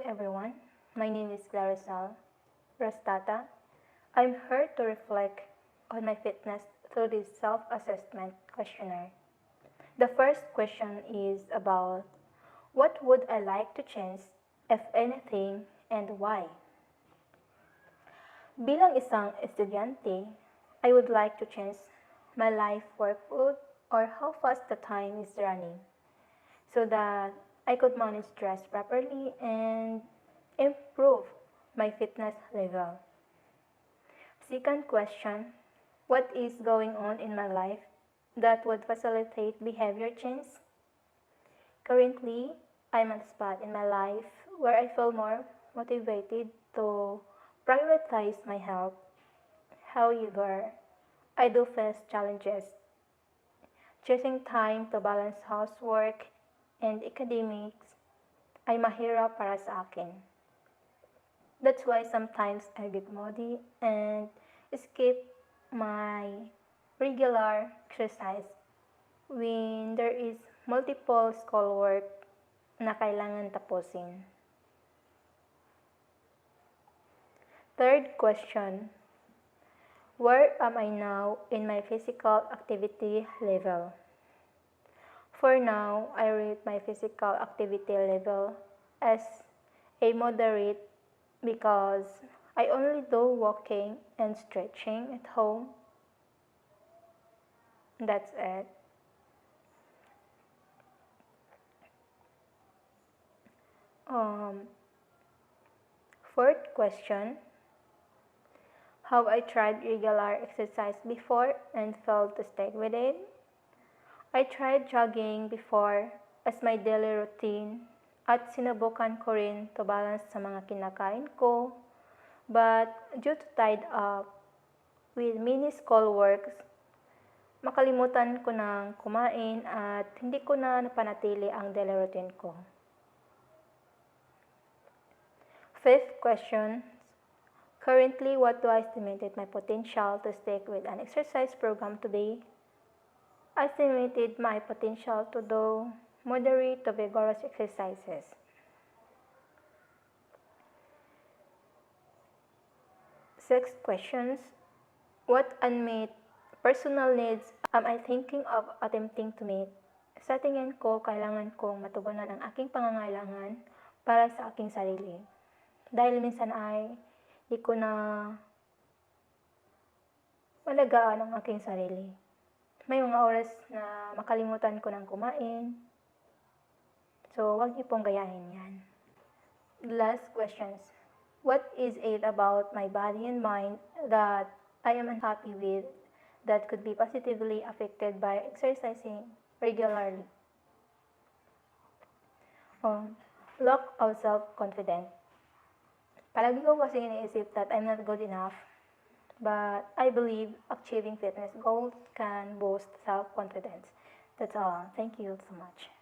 everyone. My name is Claricel Rastata. I'm here to reflect on my fitness through this self-assessment questionnaire. The first question is about what would I like to change, if anything, and why? Bilang isang estudyante, I would like to change my life workload or how fast the time is running so that I could manage stress properly and improve my fitness level. Second question, what is going on in my life that would facilitate behavior change? Currently, I'm at a spot in my life where I feel more motivated to prioritize my health. However, I do face challenges. Choosing time to balance housework and academics ay mahirap para sa akin. That's why sometimes I get moody and skip my regular exercise when there is multiple schoolwork na kailangan tapusin. Third question, where am I now in my physical activity level? For now, I rate my physical activity level as a moderate because I only do walking and stretching at home. That's it. Fourth question, have I tried regular exercise before and failed to stick with it? I tried jogging before as my daily routine at sinubukan ko rin to balance sa mga kinakain ko. But due to tied up with mini school works, makalimutan ko nang kumain at hindi ko na napanatili ang daily routine ko. Fifth question, currently what do I estimate my potential to stick with an exercise program to be? I estimated my potential to do moderate to vigorous exercises. Sixth questions, what unmet personal needs am I thinking of attempting to meet? Sa tingin ko, kailangan kong matugunan ang aking pangangailangan para sa aking sarili. Dahil minsan ay di ko na malagaan ang aking sarili. May mga oras na makalimutan ko ng kumain. So, wag niyo pong gayahin yan. Last questions. What is it about my body and mind that I am unhappy with that could be positively affected by exercising regularly? Lack of self-confidence. Palagi ko kasi iniisip that I'm not good enough. But I believe achieving fitness goals can boost self-confidence. That's all. Thank you so much.